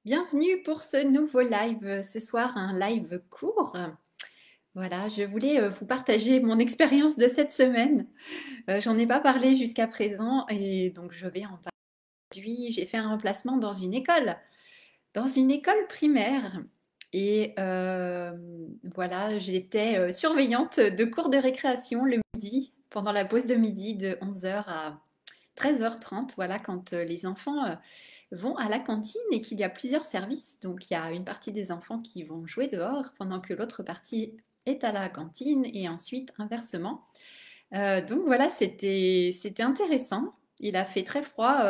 Bienvenue pour ce nouveau live. Ce soir, un live court. Voilà, je voulais vous partager mon expérience de cette semaine. J'en ai pas parlé jusqu'à présent et donc je vais en parler aujourd'hui. J'ai fait un remplacement dans une école primaire. Et voilà, j'étais surveillante de cours de récréation le midi, pendant la pause de midi de 11 heures à 13h30. Voilà, quand les enfants vont à la cantine et qu'il y a plusieurs services. Donc il y a une partie des enfants qui vont jouer dehors pendant que l'autre partie est à la cantine et ensuite inversement. Donc voilà, c'était intéressant. Il a fait très froid.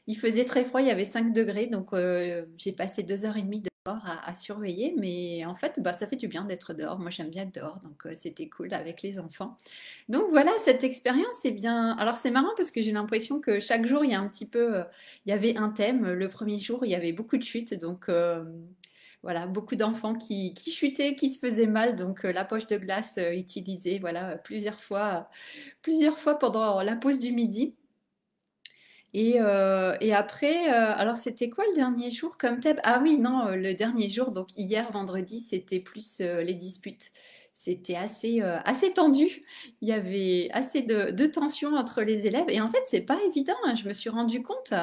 Il faisait très froid, il y avait 5 degrés, donc j'ai passé 2h30 dehors à surveiller, mais en fait, bah, ça fait du bien d'être dehors. Moi, j'aime bien être dehors, donc c'était cool avec les enfants. Donc voilà, cette expérience est bien. Alors c'est marrant parce que j'ai l'impression que chaque jour, il y a un petit peu, il y avait un thème. Le premier jour, il y avait beaucoup de chutes, donc voilà, beaucoup d'enfants qui chutaient, qui se faisaient mal, donc la poche de glace utilisée, voilà, plusieurs fois pendant la pause du midi. Et après, alors c'était quoi le dernier jour comme thème? Ah oui, non, le dernier jour, donc hier vendredi, c'était plus les disputes. C'était assez tendu. Il y avait assez de tension entre les élèves. Et en fait, c'est pas évident, hein. Je me suis rendu compte.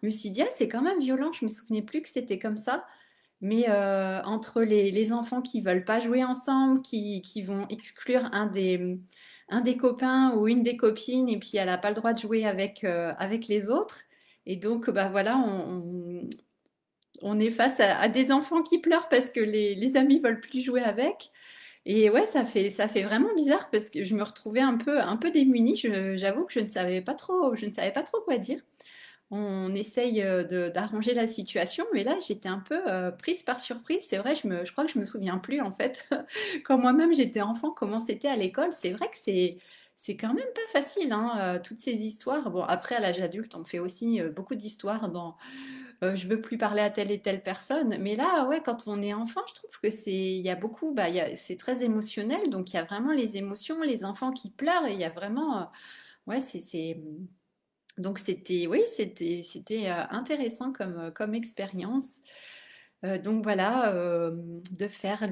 Je me suis dit, ah, c'est quand même violent. Je me souvenais plus que c'était comme ça. Mais entre les enfants qui veulent pas jouer ensemble, qui vont exclure un des copains ou une des copines, et puis elle n'a pas le droit de jouer avec les autres. Et donc, bah voilà, on est face à des enfants qui pleurent parce que les amis veulent plus jouer avec. Et ouais, ça fait vraiment bizarre parce que je me retrouvais un peu démunie. J'avoue que je ne savais pas trop quoi dire. On essaye d'arranger la situation, mais là j'étais un peu prise par surprise. C'est vrai, je crois que je me souviens plus en fait. Quand moi-même j'étais enfant, comment c'était à l'école. C'est vrai que c'est quand même pas facile, hein, toutes ces histoires. Bon, après à l'âge adulte, on fait aussi beaucoup d'histoires dans je veux plus parler à telle et telle personne. Mais là, ouais, quand on est enfant, je trouve que il y a beaucoup, bah, c'est très émotionnel. Donc il y a vraiment les émotions, les enfants qui pleurent et il y a vraiment, ouais, donc oui, c'était intéressant comme expérience. Donc voilà, de faire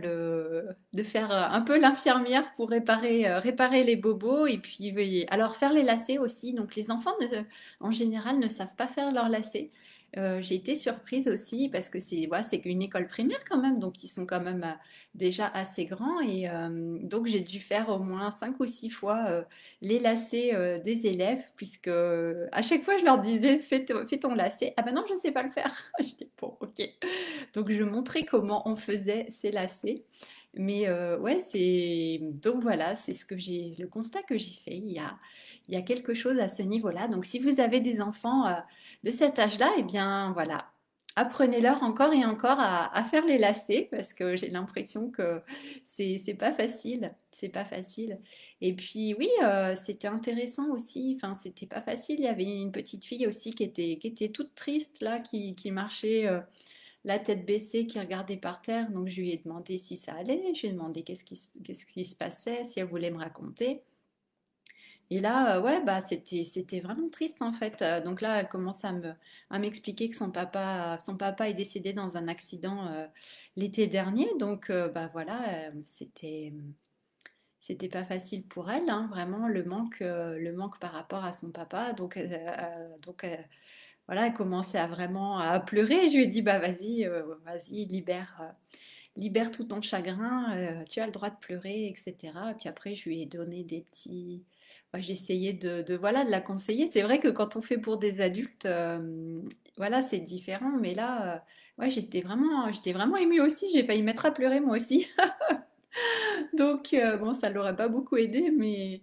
un peu l'infirmière pour réparer les bobos et puis alors faire les lacets aussi. Donc les enfants en général ne savent pas faire leurs lacets. J'ai été surprise aussi parce que c'est une école primaire quand même, donc ils sont quand même déjà assez grands et donc j'ai dû faire au moins 5 ou 6 fois les lacets des élèves puisque à chaque fois je leur disais fais ton lacet. Ah ben non, je sais pas le faire. Je dis bon, ok. Donc je montrais comment on faisait ces lacets. Mais ouais, donc voilà, c'est le constat que j'ai fait. Il y a quelque chose à ce niveau-là. Donc si vous avez des enfants de cet âge-là, eh bien voilà, apprenez-leur encore et encore à faire les lacets parce que j'ai l'impression que c'est pas facile, c'est pas facile. Et puis oui, c'était intéressant aussi. Enfin, c'était pas facile. Il y avait une petite fille aussi qui était toute triste là, qui marchait. La tête baissée, qui regardait par terre. Donc je lui ai demandé si ça allait, je lui ai demandé qu'est-ce qui se passait, si elle voulait me raconter. Et là, ouais, bah c'était vraiment triste en fait. Donc là, elle commence à m'expliquer que son papa est décédé dans un accident l'été dernier. Donc bah voilà, c'était pas facile pour elle, hein, vraiment le manque par rapport à son papa. Voilà, elle commençait à vraiment à pleurer. Je lui ai dit, bah vas-y, libère tout ton chagrin, tu as le droit de pleurer, etc. Et puis après, je lui ai donné des petits. Moi, j'essayais voilà, de la conseiller. C'est vrai que quand on fait pour des adultes, voilà, c'est différent. Mais là, ouais, j'étais vraiment émue aussi. J'ai failli mettre à pleurer moi aussi. Donc, bon, ça l'aurait pas beaucoup aidé, mais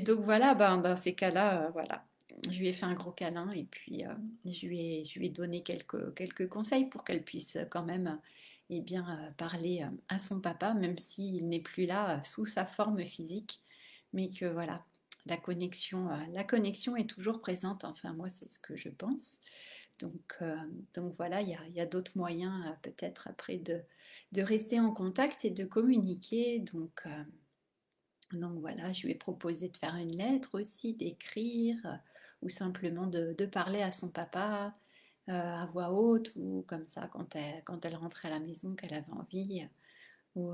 donc voilà, ben, dans ces cas-là, voilà. Je lui ai fait un gros câlin et puis je lui ai donné quelques conseils pour qu'elle puisse quand même eh bien, parler à son papa, même s'il n'est plus là sous sa forme physique, mais que voilà, la connexion est toujours présente. Enfin, moi, c'est ce que je pense. Donc, euh, donc voilà, il y a d'autres moyens peut-être après de rester en contact et de communiquer. Donc voilà, je lui ai proposé de faire une lettre aussi, d'écrire ou simplement de parler à son papa. à voix haute ou comme ça quand elle rentrait à la maison qu'elle avait envie. Ou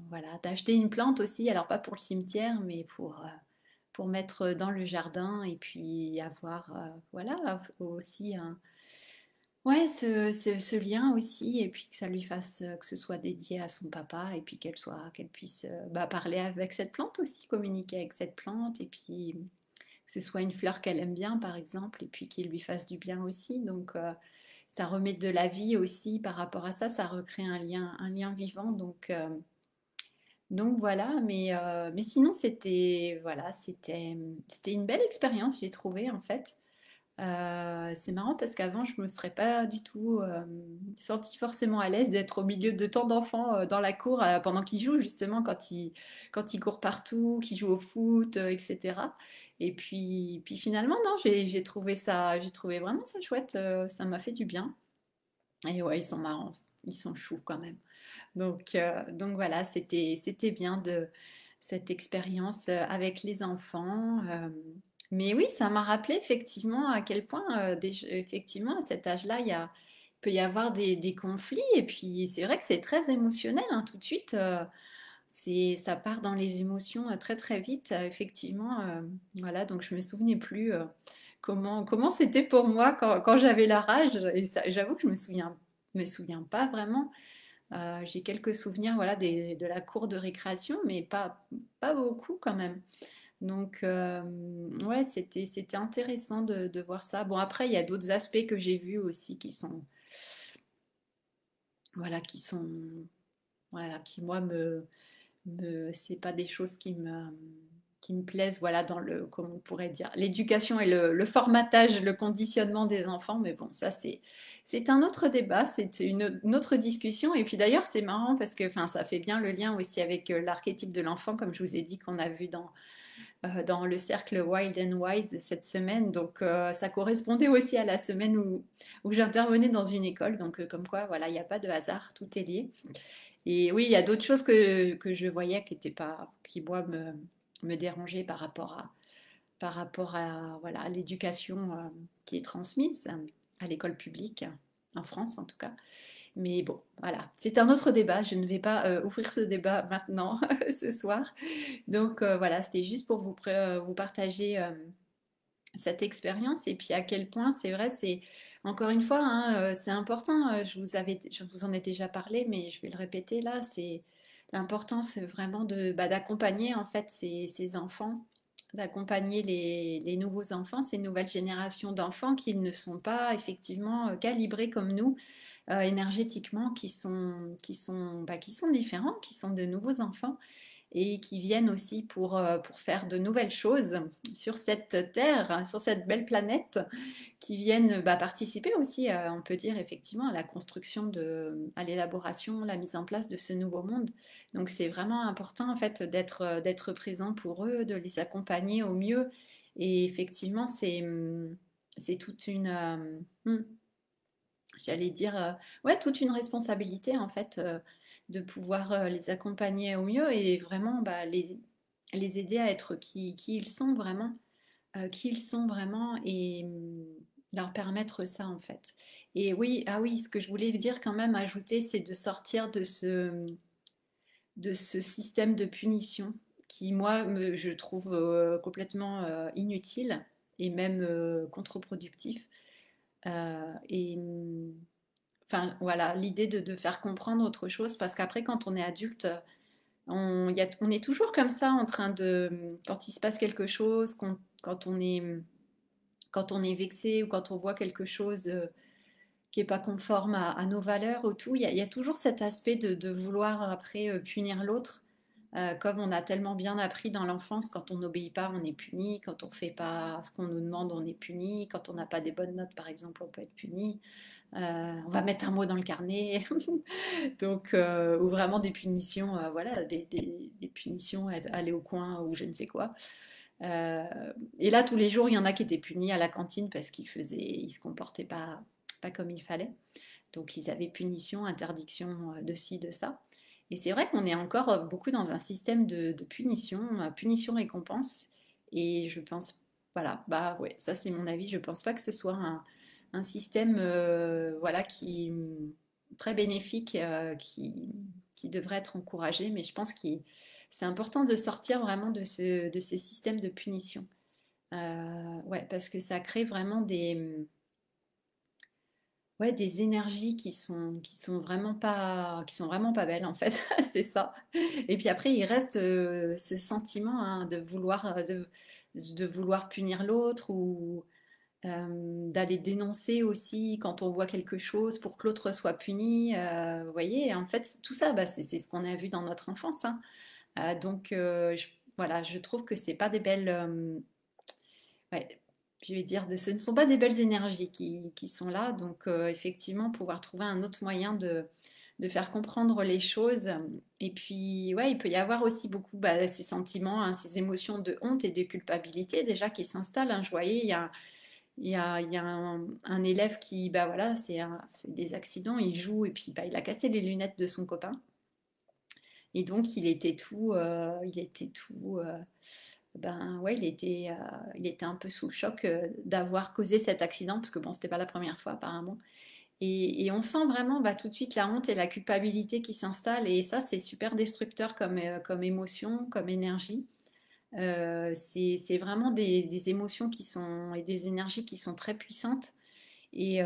voilà, d'acheter une plante aussi, alors pas pour le cimetière, mais pour mettre dans le jardin et puis avoir voilà aussi un, ouais, ce lien aussi, et puis que ça lui fasse, que ce soit dédié à son papa, et puis qu'elle puisse bah, parler avec cette plante aussi, communiquer avec cette plante, et puis que ce soit une fleur qu'elle aime bien, par exemple, et puis qu'il lui fasse du bien aussi. Donc, ça remet de la vie aussi par rapport à ça, ça recrée un lien vivant. Donc voilà, mais sinon, c'était une belle expérience, j'ai trouvé, en fait. C'est marrant parce qu'avant, je me serais pas du tout sentie forcément à l'aise d'être au milieu de tant d'enfants dans la cour pendant qu'ils jouent, justement, quand ils courent partout, qu'ils jouent au foot, etc. Et puis finalement, non, j'ai trouvé vraiment ça chouette, ça m'a fait du bien. Et ouais, ils sont marrants, ils sont choux quand même. Donc voilà, c'était bien de cette expérience avec les enfants. Mais oui, ça m'a rappelé effectivement à quel point, effectivement, à cet âge-là, il peut y avoir des conflits. Et puis, c'est vrai que c'est très émotionnel, hein, tout de suite. Ça part dans les émotions très très vite. Effectivement, voilà, donc je me souvenais plus comment c'était pour moi quand j'avais leur âge. Et j'avoue que me souviens pas vraiment. J'ai quelques souvenirs voilà, de la cour de récréation, mais pas beaucoup quand même. Donc, ouais, c'était intéressant de voir ça. Bon, après, il y a d'autres aspects que j'ai vus aussi voilà, voilà, qui moi, c'est pas des choses qui me plaisent, voilà, dans comment on pourrait dire, l'éducation et le formatage, le conditionnement des enfants. Mais bon, ça, c'est un autre débat, c'est une autre discussion. Et puis d'ailleurs, c'est marrant parce que, enfin, ça fait bien le lien aussi avec l'archétype de l'enfant, comme je vous ai dit, qu'on a vu dans le cercle Wild and Wise de cette semaine. Donc, ça correspondait aussi à la semaine où j'intervenais dans une école. Donc, comme quoi, voilà, il n'y a pas de hasard, tout est lié. Et oui, il y a d'autres choses que je voyais qui étaient pas, qui moi me dérangeaient par rapport à voilà, l'éducation qui est transmise à l'école publique, en France en tout cas. Mais bon, voilà, c'est un autre débat. Je ne vais pas ouvrir ce débat maintenant, ce soir. Donc voilà, c'était juste pour vous partager cette expérience et puis à quel point c'est vrai, c'est encore une fois, hein, c'est important. Je vous en ai déjà parlé, mais je vais le répéter là. C'est l'importance vraiment d'accompagner en fait ces enfants, d'accompagner les nouveaux enfants, ces nouvelles générations d'enfants qui ne sont pas effectivement calibrés comme nous énergétiquement, qui sont différents, qui sont de nouveaux enfants et qui viennent aussi pour faire de nouvelles choses sur cette terre, sur cette belle planète, qui viennent participer aussi, on peut dire effectivement, à la construction, à l'élaboration, la mise en place de ce nouveau monde. Donc c'est vraiment important en fait d'être présent pour eux, de les accompagner au mieux. Et effectivement, c'est toute j'allais dire, ouais, toute une responsabilité en fait de pouvoir les accompagner au mieux et vraiment les aider à être qui qui ils sont vraiment et leur permettre ça en fait. Et oui, ah oui, ce que je voulais dire quand même, ajouter, c'est de sortir de ce système de punition qui, moi, je trouve complètement inutile et même contre-productif. Et enfin, voilà, l'idée de faire comprendre autre chose, parce qu'après, quand on est adulte, on est toujours comme ça en train quand il se passe quelque chose, quand on est vexé ou quand on voit quelque chose qui n'est pas conforme à nos valeurs ou tout, il y a toujours cet aspect de vouloir après punir l'autre. Comme on a tellement bien appris dans l'enfance, quand on n'obéit pas, on est puni. Quand on ne fait pas ce qu'on nous demande, on est puni. Quand on n'a pas des bonnes notes, par exemple, on peut être puni. On va mettre un mot dans le carnet. Donc, ou vraiment des punitions, voilà, des punitions, aller au coin ou je ne sais quoi. Euh, et là, tous les jours, il y en a qui étaient punis à la cantine parce ils se comportaient pas comme il fallait. Donc, ils avaient punition, interdiction de ci, de ça. Et c'est vrai qu'on est encore beaucoup dans un système de punition, punition-récompense. Et je pense, voilà, bah ouais, ça c'est mon avis. Je pense pas que ce soit un système voilà, très bénéfique qui devrait être encouragé, mais je pense que c'est important de sortir vraiment de ce système de punition. Ouais, parce que ça crée vraiment ouais, des énergies qui sont vraiment pas belles en fait, c'est ça. Et puis après, il reste ce sentiment hein, de vouloir punir l'autre ou d'aller dénoncer aussi quand on voit quelque chose pour que l'autre soit puni. Vous voyez, en fait, tout ça, bah, c'est ce qu'on a vu dans notre enfance, hein. Donc, voilà, je trouve que c'est pas des belles, ouais, je vais dire, ce ne sont pas des belles énergies qui sont là. Donc, effectivement, pouvoir trouver un autre moyen de faire comprendre les choses. Et puis, ouais, il peut y avoir aussi beaucoup bah, ces sentiments, hein, ces émotions de honte et de culpabilité déjà qui s'installent, hein. Je voyais, il y a un élève qui, bah voilà, c'est des accidents, il joue et puis bah, il a cassé les lunettes de son copain. Et donc, il était tout, ben ouais, il était un peu sous le choc d'avoir causé cet accident, parce que bon, c'était pas la première fois apparemment. Et on sent vraiment bah, tout de suite la honte et la culpabilité qui s'installent, et ça, c'est super destructeur comme émotion, comme énergie. C'est vraiment des émotions qui sont, et des énergies qui sont très puissantes. Et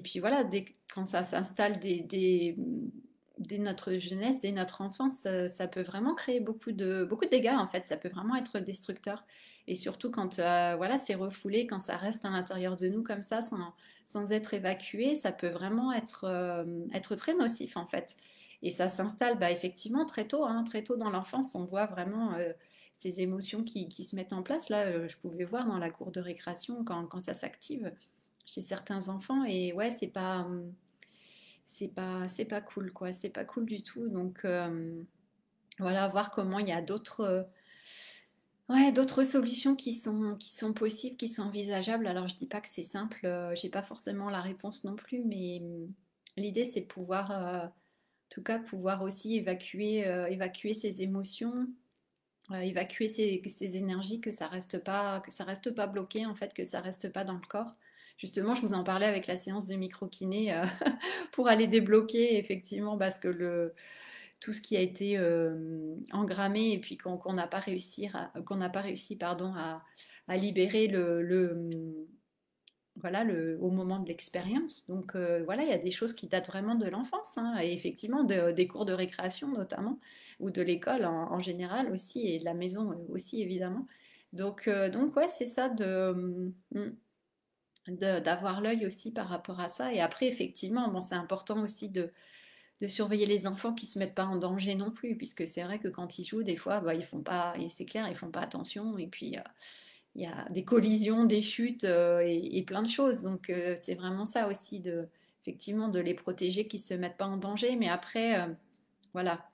puis voilà, quand ça s'installe dès notre jeunesse, dès notre enfance, ça peut vraiment créer beaucoup de dégâts en fait. Ça peut vraiment être destructeur. Et surtout quand voilà, c'est refoulé, quand ça reste à l'intérieur de nous comme ça, sans être évacué, ça peut vraiment être très nocif en fait. Et ça s'installe bah, effectivement très tôt, hein, très tôt dans l'enfance. On voit vraiment ces émotions qui se mettent en place. Là, je pouvais voir dans la cour de récréation quand ça s'active chez certains enfants et ouais c'est pas cool quoi, c'est pas cool du tout. Donc voilà, voir comment il y a ouais, d'autres solutions qui sont possibles, qui sont envisageables. Alors je dis pas que c'est simple, j'ai pas forcément la réponse non plus, mais l'idée c'est de pouvoir en tout cas pouvoir aussi évacuer ses émotions, évacuer ces énergies, que ça reste pas bloqué en fait, que ça reste pas dans le corps. Justement, je vous en parlais avec la séance de micro-kiné pour aller débloquer effectivement parce que tout ce qui a été engrammé et puis qu'on n'a pas qu'on n'a pas réussi pardon, à libérer voilà, au moment de l'expérience. Donc voilà, il y a des choses qui datent vraiment de l'enfance hein, et effectivement des cours de récréation notamment ou de l'école en général aussi et de la maison aussi évidemment. Donc ouais, c'est ça d'avoir l'œil aussi par rapport à ça. Et après, effectivement, bon, c'est important aussi de surveiller les enfants qui ne se mettent pas en danger non plus, puisque c'est vrai que quand ils jouent, des fois, bah, ils font pas, et c'est clair, ils font pas attention. Et puis, il y a des collisions, des chutes et plein de choses. Donc, c'est vraiment ça aussi, effectivement, de les protéger, qu'ils ne se mettent pas en danger. Mais après, voilà,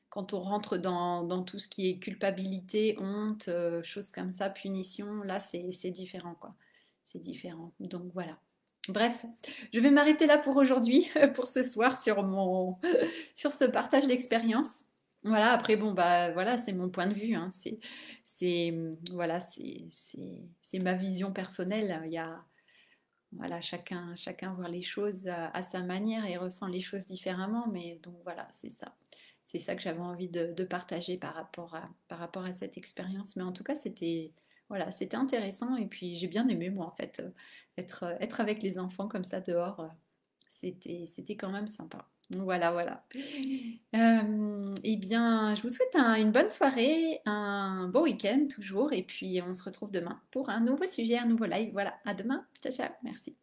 quand on rentre dans tout ce qui est culpabilité, honte, choses comme ça, punition, là, c'est différent, quoi. C'est différent. Donc, voilà. Bref, je vais m'arrêter là pour aujourd'hui, pour ce soir, sur ce partage d'expérience. Voilà, après, bon, bah, voilà, c'est mon point de vue, hein. Voilà, c'est ma vision personnelle. Il y a, voilà, chacun voit les choses à sa manière et ressent les choses différemment, mais donc voilà, c'est ça. C'est ça que j'avais envie de partager par rapport à cette expérience. Mais en tout cas, voilà, c'était intéressant et puis j'ai bien aimé, moi, en fait, être avec les enfants comme ça dehors. C'était quand même sympa. Donc voilà, voilà. Eh bien, je vous souhaite une bonne soirée, un bon week-end toujours, et puis on se retrouve demain pour un nouveau sujet, un nouveau live. Voilà, à demain. Ciao, ciao. Merci.